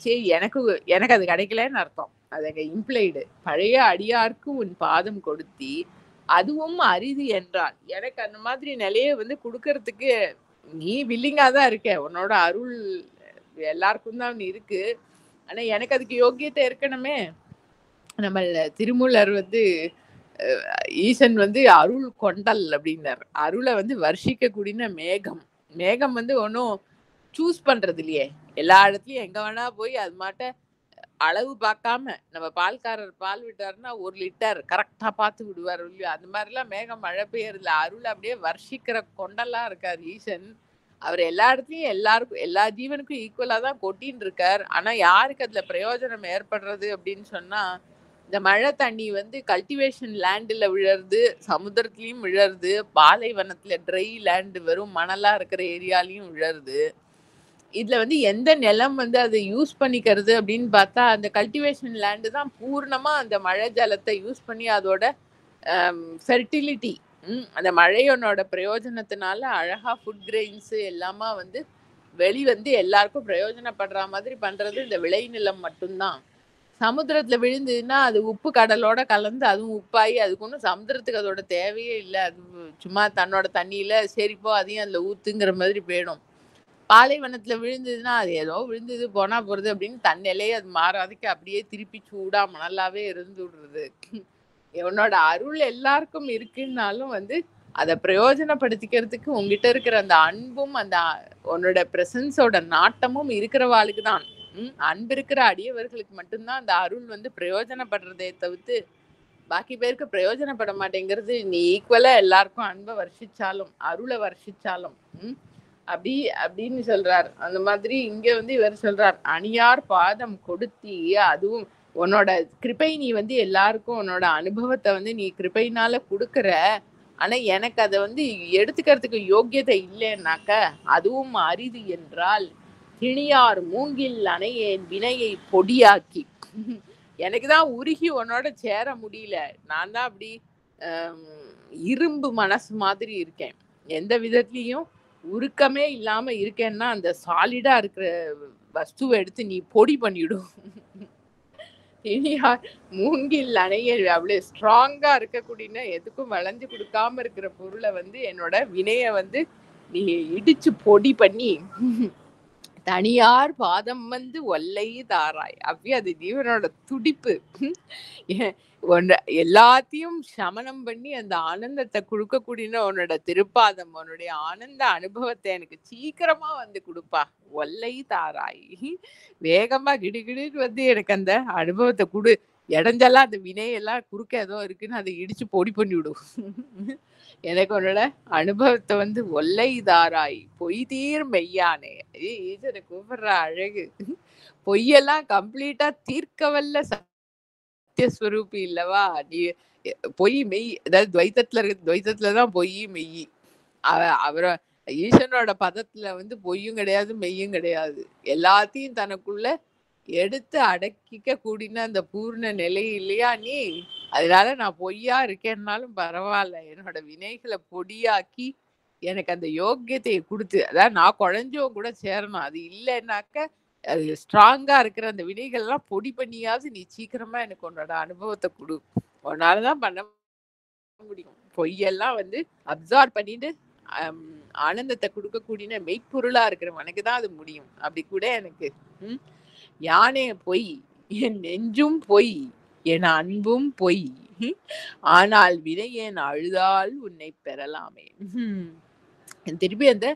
சரி, எனக்கு அது கிடைக்கலன்னு அர்த்தம். அது அங்க இம்ப்ளைடு. பழைய அடியாருக்கு உன் பாதம் கொடுத்தி அதுவும் அரிது என்றால், எனக்கு அந்த மாதிரி நிலையை வந்து கொடுக்கறதுக்கு நீ வில்லிங்கா தான் இருக்க. உன்னோட அருள் எல்லாருக்கும் தான் இருக்கு. ஆனா எனக்கு அதுக்கு யோக்கியத்தை இருக்கணுமே. நம்ம திருமூலர் வந்து ஈசன் வந்து அருள் கொண்டல் அப்படின்னார். அருளை வந்து வர்ஷிக்க கூடின மேகம். மேகம் வந்து ஒன்னும் சூஸ் பண்றது இல்லையே. எல்லா இடத்துலயும் எங்க வேணா போய் அது மாட்ட அளவு பார்க்காம, நம்ம பால்காரர் பால் விட்டாருன்னா 1 லிட்டர் கரெக்டா பார்த்து விடுவார் இல்லையா, அந்த மாதிரிலாம் மேகம் மழை பெய்யறதுல அருள் அப்படியே வர்ஷிக்கிற கொண்டெல்லாம் இருக்காரு ஈசன். அவர் எல்லா இடத்துலயும் எல்லாருக்கும் எல்லா ஜீவனுக்கும் ஈக்குவலா தான் கொட்டின்னு இருக்கார். ஆனா யாருக்கு அதுல பிரயோஜனம் ஏற்படுறது அப்படின்னு சொன்னா, இந்த மழை தண்ணி வந்து கல்டிவேஷன் லேண்டில் விழறது, சமுத்திரத்துலயும் விழறது, பாலைவனத்துல ட்ரை லேண்டு வெறும் மணலா இருக்கிற ஏரியாலையும் விழறது. இதுல வந்து எந்த நிலம் வந்து அதை யூஸ் பண்ணிக்கிறது அப்படின்னு பார்த்தா, அந்த கல்டிவேஷன் லேண்டு தான் பூர்ணமா அந்த மழை ஜலத்தை யூஸ் பண்ணி அதோட ஃபெர்டிலிட்டி, அந்த மழையோட பிரயோஜனத்தினால அழகா ஃபுட் கிரெயின்ஸ் எல்லாமா வந்து வந்து எல்லாருக்கும் பிரயோஜனப்படுற மாதிரி பண்றது இந்த விளைநிலம் மட்டும்தான். சமுத்திரத்துல விழுந்ததுன்னா அது உப்பு கடலோட கலந்து அதுவும் உப்பாயி அதுக்கு ஒன்றும் சமுத்திரத்துக்கு அதோட தேவையே இல்லை. அது சும்மா தன்னோட தண்ணியில சரிப்போ அதையும் அதுல ஊத்துங்கிற மாதிரி போயிடும். பாலைவனத்துல விழுந்ததுன்னா அது ஏதோ விழுந்தது போனா போறது அப்படின்னு தன்னிலையே அது மாறாதுக்கு அப்படியே திருப்பி சூடா மணலாவே இருந்து விடுறது. உன்னோட அருள் எல்லாருக்கும் இருக்குன்னாலும் வந்து அதை பிரயோஜனப்படுத்திக்கிறதுக்கு உங்ககிட்ட இருக்கிற அந்த அன்பும் அந்த உன்னோட பிரசன்ஸோட நாட்டமும் இருக்கிறவாளுக்கு தான். அன்பு இருக்கிற அடியவர்களுக்கு மட்டும்தான் அந்த அருள் வந்து பிரயோஜனப்படுறதே தவிர்த்து பாக்கி பேருக்கு பிரயோஜனப்பட மாட்டேங்கிறது. நீ ஈக்குவலா எல்லாருக்கும் அன்பை வர்ஷிச்சாலும் அருளை வர்ஷிச்சாலும் அப்படின்னு சொல்றார். அந்த மாதிரி இங்க வந்து இவர் சொல்றார், அணியார் பாதம் கொடுத்தி அதுவும் உன்னோட கிருபை நீ வந்து எல்லாருக்கும் உன்னோட அனுபவத்தை வந்து நீ கிருபைனால கொடுக்கற. ஆனா எனக்கு அதை வந்து எடுத்துக்கிறதுக்கு யோக்கியதை இல்லைன்னாக்க அதுவும் அரிது என்றால், திணியார் மூங்கில் அணையேன் வினையை பொடியாக்கி. எனக்குதான் உருகி உன்னோட சேர முடியல. நான் தான் அப்படி இரும்பு மனசு மாதிரி இருக்கேன். எந்த விதத்திலையும் உருக்கமே இல்லாம இருக்கேன்னா அந்த சாலிடா இருக்கிற வஸ்துவை எடுத்து நீ பொடி பண்ணிடும். இனியார் மூங்கில் அணைய அவ்வளவு ஸ்ட்ராங்கா இருக்கக்கூடிய எதுக்கும் வளைஞ்சு கொடுக்காம இருக்கிற பொருளை வந்து என்னோட வினைய வந்து நீ இடிச்சு பொடி பண்ணி தனியார் பாதம் வந்து ஒல்லை தாராய். அப்படியே அது ஜீவனோட துடிப்பு. எல்லாத்தையும் சமனம் பண்ணி அந்த ஆனந்தத்தை கொடுக்கக்கூடிய உன்னோட திருப்பாதம், உன்னுடைய ஆனந்த அனுபவத்தை எனக்கு சீக்கிரமா வந்து கொடுப்பா. ஒல்லை தாராய், வேகமா கிடுகிடுன்னு வந்து எனக்கு அந்த அனுபவத்தை கொடு. இடைஞ்செல்லாம் அந்த வினையெல்லாம் குறுக்க ஏதோ இருக்குன்னு அதை இடிச்சு பொடி பண்ணி விடும். எனக்கு உன்னோட அனுபவத்தை வந்து ஒல்லை தாராய் பொய் தீர் மெய்யானே. ஈஸ்வர கூப்பிடுற அழகு. பொய்யெல்லாம் கம்ப்ளீட்டா தீர்க்கவல்ல சத்தியஸ்வரூபி இல்லவா நீ. பொய் மெய், அதாவது துவைத்தத்துலதான் பொய் மெய். அவரை ஈஸ்வரனோட பதத்துல வந்து பொய்யும் கிடையாது மெய்யும் கிடையாது. எல்லாத்தையும் தனக்குள்ள எடுத்து அடக்கிக்க கூடின அந்த பூர்ண நிலை இல்லையா நீ? அதனால நான் பொய்யா இருக்கேன்னாலும் பரவாயில்ல. என்னோட வினைகளை பொடியாக்கி எனக்கு அந்த யோக்கியத்தைய குடுத்து, அதாவது நான் குழஞ்சும் கூட சேரணும். அது இல்லன்னாக்க, அது ஸ்ட்ராங்கா இருக்கிற அந்த வினைகள்லாம் பொடி பண்ணியாவது நீ சீக்கிரமா எனக்கு உன்னோட அனுபவத்த குடு. உன்னால தான் பண்ண முடியும். பொய்யெல்லாம் வந்து அப்சார்ப் பண்ணிட்டு, அம் ஆனந்தத்த குடுக்கக்கூடிய மெய்ப்பொருளா இருக்கிற உனக்கு தான் அது முடியும். அப்படி கூட எனக்கு ம். யானே பொய், என் நெஞ்சும் பொய், என் அன்பும் பொய். ஆனால் வினையேன் அழுதால் உன்னை பெறலாமே. திருப்பி அந்த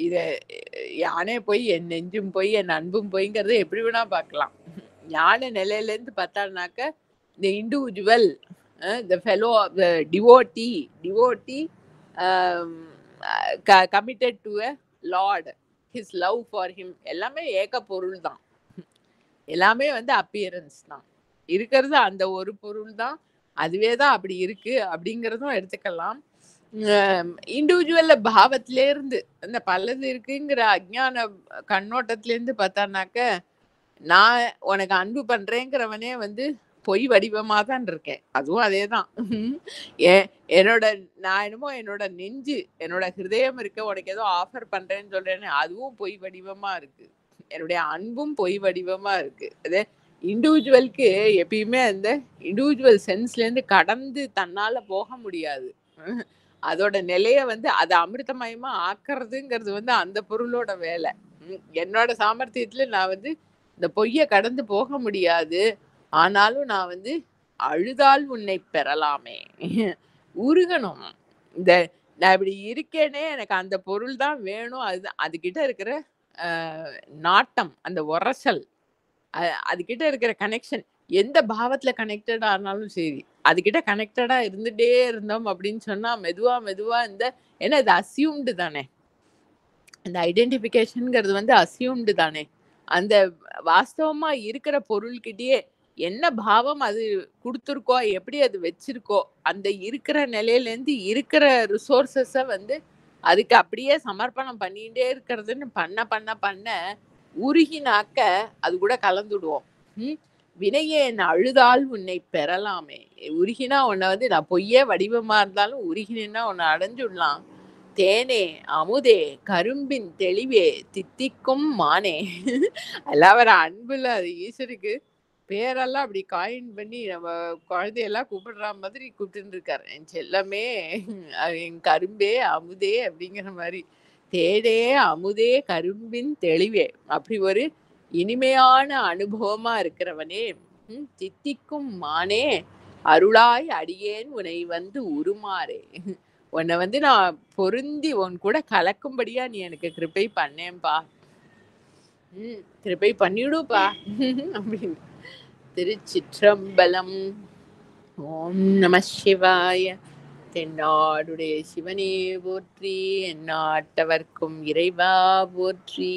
இத யானே பொய், என் நெஞ்சும் பொய், என் அன்பும் பொய்ங்கிறத எப்படி வேணா பார்க்கலாம். ஞான நிலையிலேருந்து பார்த்தான்னாக்க, the individual, the fellow, the devotee committed to a Lord, his love for him, எல்லாமே ஏக பொருள் தான். எல்லாமே வந்து அப்பியரன்ஸ் தான். இருக்கிறது அந்த ஒரு பொருள் தான். அதுவே தான் அப்படி இருக்கு அப்படிங்கிறதும் எடுத்துக்கலாம். இண்டிவிஜுவல்ல பாவத்திலே இருந்து அந்த பலது இருக்குங்கிற அஜ்ஞான கண்ணோட்டத்துல இருந்து பார்த்தானாக்க, நான் உனக்கு அன்பு பண்றேங்கிறவனே வந்து பொய் வடிவமா தான் இருக்கேன். அதுவும் அதேதான். என்னோட நான் என்னமோ என்னோட நெஞ்சு, என்னோட ஹிருதயம் இருக்க உனக்கு ஏதோ ஆஃபர் பண்றேன்னு சொல்றேன்னு, அதுவும் பொய் வடிவமா இருக்கு. என்னுடைய அன்பும் பொய் வடிவமா இருக்கு. அதே இண்டிவிஜுவலுக்கு எப்பயுமே அந்த இண்டிவிஜுவல் சென்ஸ்ல இருந்து கடந்து தன்னால போக முடியாது. அதோட நிலைய வந்து அதை அமிர்தமயமா ஆக்குறதுங்கிறது வந்து அந்த பொருளோட வேலை. என்னோட சாமர்த்தியத்துல நான் வந்து இந்த பொய்ய கடந்து போக முடியாது. ஆனாலும் நான் வந்து அழுதால் உன்னை பெறலாமே. உருகணும். இந்த நான் இப்படி இருக்கேனே, எனக்கு அந்த பொருள் தான் வேணும். அதுகிட்ட இருக்கிற நாட்டம், அந்த உரசல், அதுகிட்ட இருக்கிற கனெக்ஷன், எந்த பாவத்துல கனெக்டடா ஆனாலும் சரி, அதுகிட்ட கனெக்டடா இருந்துட்டே இருந்தோம் அப்படின்னு சொன்னா மெதுவா மெதுவா ஏன்னா இது அசியூம்டு தானே. இந்த ஐடென்டிபிகேஷன்ங்கிறது வந்து அசியூம்டு தானே. அந்த வாஸ்தவமா இருக்கிற பொருள்கிட்டயே என்ன பாவம் அது கொடுத்துருக்கோ, எப்படி அது வச்சிருக்கோ, அந்த இருக்கிற நிலையிலேருந்து இருக்கிற ரிசோர்ஸஸ வந்து அதுக்கு அப்படியே சமர்ப்பணம் பண்ணிட்டே இருக்கிறதுன்னு பண்ண பண்ண பண்ண உருகினாக்க அது கூட கலந்துடுவோம். வினையேன் அழுதால் உன்னை பெறலாமே. உருகினா உன்னை வந்து நான் பொய்யே வடிவமா இருந்தாலும் உருகினா உன்னை அடைஞ்சுடலாம். தேனே அமுதே கரும்பின் தெளிவே தித்திக்கும் மானே. எல்லாம் வர அன்புல அது ஈஸ்வருக்கு பேரெல்லாம் அப்படி காயின் பண்ணி நம்ம குழந்தையெல்லாம் கூப்பிடுற மாதிரி கூப்பிட்டு இருக்காரு. என் செல்லமே, என் கரும்பே அமுதே அப்படிங்கிற மாதிரி. தேனே அமுதே கரும்பின் தெளிவே, அப்படி ஒரு இனிமையான அனுபவமா இருக்கிறவனே, தித்திக்கும் மானே அருளாய் அடியேன் உன்னை வந்து உருமாறே. உன்னை வந்து நான் பொருந்தி உன் கூட கலக்கும்படியா நீ எனக்கு கிருபை பண்ணேன்பா. கிருபை பண்ணிடுப்பா அப்படின்னு. திருச்சிற்றம்பலம். ஓம் நம சிவாய. தென்னாடுடைய சிவனே போற்றி, எந்நாட்டவர்க்கும் இறைவா போற்றி.